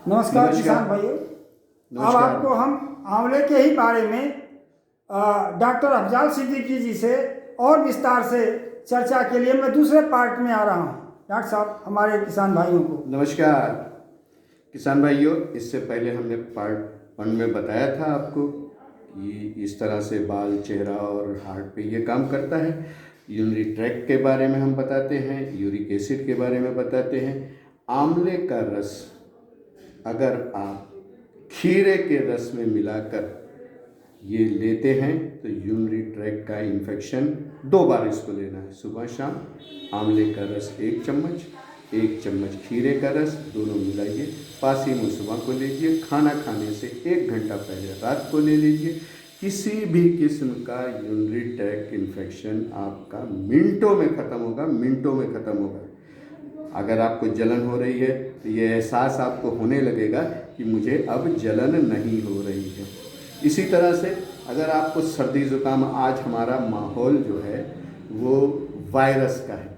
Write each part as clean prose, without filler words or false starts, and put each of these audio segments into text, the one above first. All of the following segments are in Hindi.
नमस्कार किसान भाइयों। अब आपको हम आंवले के ही बारे में डॉक्टर अफजाल सिद्दीकी जी से और विस्तार से चर्चा के लिए मैं दूसरे पार्ट में आ रहा हूँ। डॉक्टर साहब हमारे किसान भाइयों को नमस्कार किसान भाइयों। इससे पहले हमने पार्ट 1 में बताया था आपको कि इस तरह से बाल, चेहरा और हार्ट पे ये काम करता है। यूरिनरी ट्रैक्ट के बारे में हम बताते हैं, यूरिक एसिड के बारे में बताते हैं। आंवले का रस अगर आप खीरे के रस में मिलाकर ये लेते हैं तो यूरिनरी ट्रैक्ट का इन्फेक्शन 2 बार इसको लेना है, सुबह शाम। आंवले का रस 1 चम्मच, 1 चम्मच खीरे का रस, दोनों मिलाइए। पासी में सुबह को लीजिए, खाना खाने से 1 घंटा पहले रात को ले लीजिए। किसी भी किस्म का यूरिनरी ट्रैक्ट इन्फेक्शन आपका मिनटों में ख़त्म होगा, मिनटों में ख़त्म होगा। अगर आपको जलन हो रही है तो ये एहसास आपको होने लगेगा कि मुझे अब जलन नहीं हो रही है। इसी तरह से अगर आपको सर्दी ज़ुकाम, आज हमारा माहौल जो है वो वायरस का है,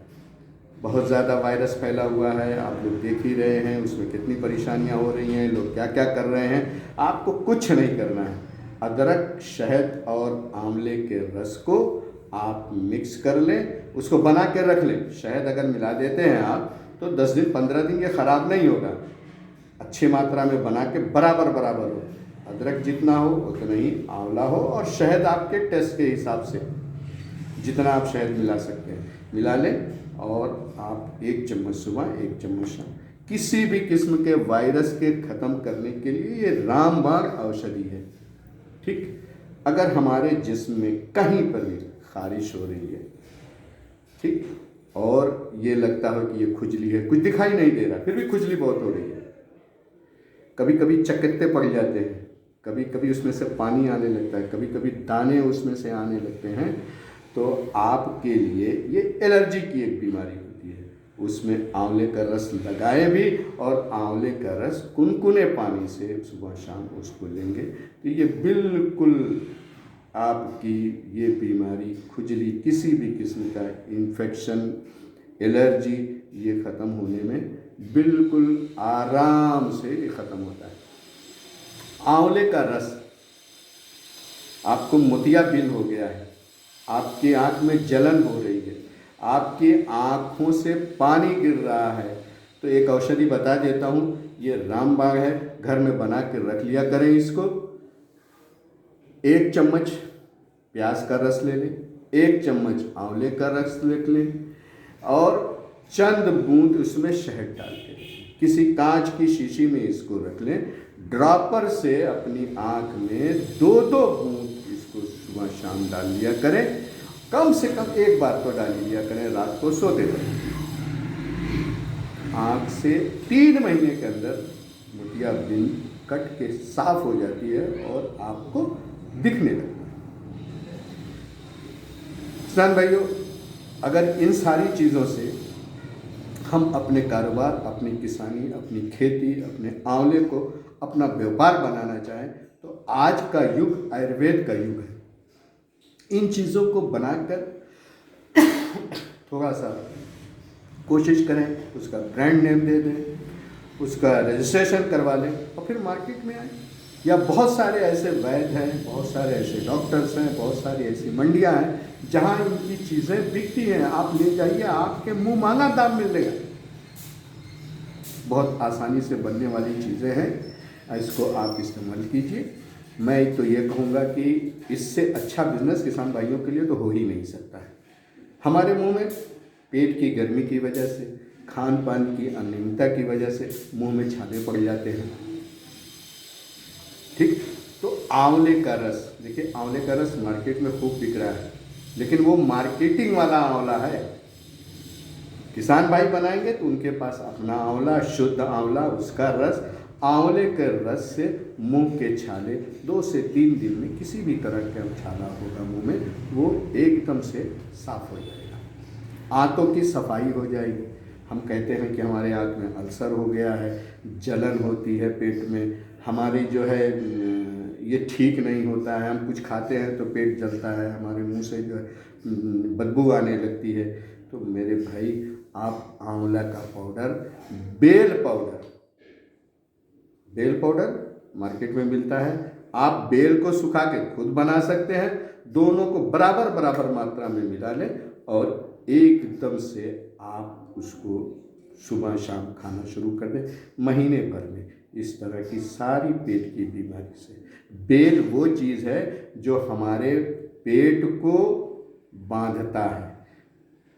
बहुत ज़्यादा वायरस फैला हुआ है, आप लोग देख ही रहे हैं उसमें कितनी परेशानियां हो रही हैं, लोग क्या क्या कर रहे हैं। आपको कुछ नहीं करना है। अदरक, शहद और आंवले के रस को आप मिक्स कर लें, उसको बना के रख लें। शहद अगर मिला देते हैं आप तो 10 दिन 15 दिन ये ख़राब नहीं होगा। अच्छी मात्रा में बना के बराबर बराबर हो, अदरक जितना हो उतना ही आंवला हो, और शहद आपके टेस्ट के हिसाब से जितना आप शहद मिला सकते हैं मिला लें। और आप 1 चम्मच सुबह, 1 चम्मच शाम। किसी भी किस्म के वायरस के ख़त्म करने के लिए ये रामबाण औषधि है। ठीक, अगर हमारे जिस्म में कहीं पर भी खारिश हो रही है, ठीक, और ये लगता हो कि ये खुजली है, कुछ दिखाई नहीं दे रहा फिर भी खुजली बहुत हो रही है, कभी कभी चकत्ते पड़ जाते हैं, कभी कभी उसमें से पानी आने लगता है, कभी कभी दाने उसमें से आने लगते हैं, तो आपके लिए ये एलर्जी की एक बीमारी होती है। उसमें आंवले का रस लगाएं भी, और आंवले का रस कुनकुने पानी से सुबह शाम उसको लेंगे तो ये बिल्कुल आपकी ये बीमारी, खुजली, किसी भी किस्म का इन्फेक्शन, एलर्जी, ये ख़त्म होने में बिल्कुल आराम से ये ख़त्म होता है। आंवले का रस, आपको मोतियाबिंद हो गया है, आपकी आँख में जलन हो रही है, आपकी आँखों से पानी गिर रहा है, तो एक औषधि बता देता हूँ, ये रामबाण है, घर में बना के रख लिया करें इसको। 1 चम्मच प्याज का रस ले लें, 1 चम्मच आंवले का रस ले लें, और चंद बूंद उसमें शहद डाल के किसी कांच की शीशी में इसको रख लें। ड्रॉपर से अपनी आँख में 2-2 बूंद इसको सुबह शाम डाल लिया करें। कम से कम 1 बार तो डाल लिया करें, रात को सोते वक्त। आँख से 3 महीने के अंदर मोतियाबिंद कट के साफ हो जाती है और आपको दिखने लगता है। किसान भाइयों, अगर इन सारी चीज़ों से हम अपने कारोबार, अपनी किसानी, अपनी खेती, अपने आंवले को अपना व्यापार बनाना चाहें तो आज का युग आयुर्वेद का युग है। इन चीज़ों को बनाकर थोड़ा सा कोशिश करें, उसका ब्रांड नेम दे दें, उसका रजिस्ट्रेशन करवा लें और फिर मार्केट में आए। या बहुत सारे ऐसे वैद्य हैं, बहुत सारे ऐसे डॉक्टर्स हैं, बहुत सारी ऐसी मंडियां हैं जहां इनकी चीज़ें बिकती हैं। आप ले जाइए, आपके मुंह मांगा दाम मिलेगा। बहुत आसानी से बनने वाली चीज़ें हैं, इसको आप इस्तेमाल कीजिए। मैं तो ये कहूँगा कि इससे अच्छा बिजनेस किसान भाइयों के लिए तो हो ही नहीं सकता है। हमारे मुंह में पेट की गर्मी की वजह से, खान पान की अनियमितता की वजह से मुंह में छाले पड़ जाते हैं। ठीक, तो आंवले का रस देखिए, आंवले का रस मार्केट में खूब बिक रहा है, लेकिन वो मार्केटिंग वाला आंवला है। किसान भाई बनाएंगे तो उनके पास अपना आंवला, शुद्ध आंवला, उसका रस, आंवले के रस से मुंह के छाले 2 से 3 दिन में, किसी भी तरह का छाला होगा मुंह में, वो एकदम से साफ हो जाएगा। आंतों की सफाई हो जाएगी। हम कहते हैं कि हमारे आँख में अल्सर हो गया है, जलन होती है पेट में, हमारी जो है ये ठीक नहीं होता है, हम कुछ खाते हैं तो पेट जलता है, हमारे मुंह से जो है बदबू आने लगती है, तो मेरे भाई आप आंवला का पाउडर, बेल पाउडर बेल पाउडर मार्केट में मिलता है, आप बेल को सुखा के खुद बना सकते हैं। दोनों को बराबर बराबर मात्रा में मिला लें और एकदम से आप उसको सुबह शाम खाना शुरू कर दें। महीने भर में इस तरह की सारी पेट की बीमारी से, बेल वो चीज़ है जो हमारे पेट को बांधता है।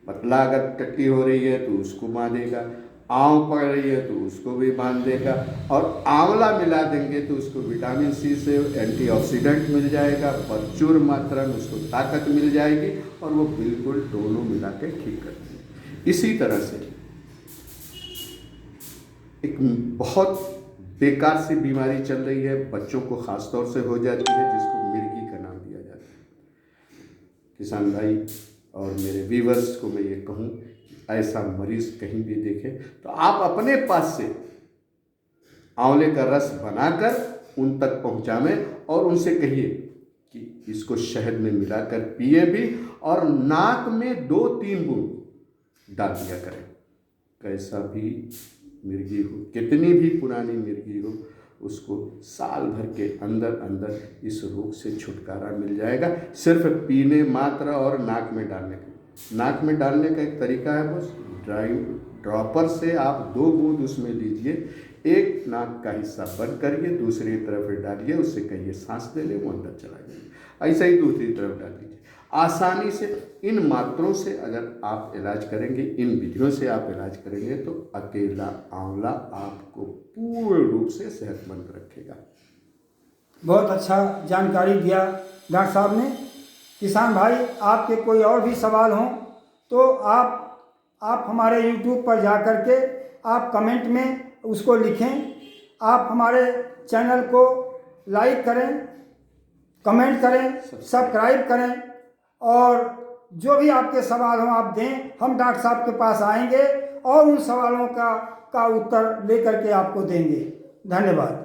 पतला अगर टट्टी हो रही है तो उसको बांधेगा, आँव पड़ रही है तो उसको भी बांध देगा, और आंवला मिला देंगे तो उसको विटामिन सी से एंटीऑक्सीडेंट मिल जाएगा, प्रचुर मात्रा में उसको ताकत मिल जाएगी और वो बिल्कुल दोनों मिला के ठीक कर देंगे। इसी तरह से एक बहुत बेकार सी बीमारी चल रही है, बच्चों को ख़ास तौर से हो जाती है, जिसको मिर्गी का नाम दिया जाता है। किसान भाई और मेरे व्यूअर्स को मैं ये कहूँ, ऐसा मरीज कहीं भी देखे तो आप अपने पास से आंवले का रस बनाकर उन तक पहुँचावें और उनसे कहिए कि इसको शहद में मिलाकर पिए भी, और नाक में 2-3 बूंद डाल दिया करें। कैसा भी मिर्गी हो, कितनी भी पुरानी मिर्गी हो, उसको साल भर के अंदर अंदर इस रोग से छुटकारा मिल जाएगा, सिर्फ पीने मात्र और नाक में डालने का। नाक में डालने का एक तरीका है, बस ड्रॉपर से आप 2 बूंद उसमें लीजिए, एक नाक का हिस्सा बंद करिए, दूसरी तरफ डालिए, उससे कहिए सांस ले ले, वो अंदर चला जाएगा। ऐसा ही दूसरी तरफ डाल दीजिए। आसानी से इन मात्रों से अगर आप इलाज करेंगे, इन विधियों से आप इलाज करेंगे, तो अकेला आंवला आपको पूर्ण रूप से सेहतमंद रखेगा। बहुत अच्छा जानकारी दिया डॉक्टर साहब ने। किसान भाई, आपके कोई और भी सवाल हों तो आप हमारे YouTube पर जा कर के आप कमेंट में उसको लिखें। आप हमारे चैनल को लाइक करें, कमेंट करें, सब्सक्राइब करें, और जो भी आपके सवाल हों आप दें। हम डॉक्टर साहब के पास आएंगे और उन सवालों का उत्तर लेकर के आपको देंगे। धन्यवाद।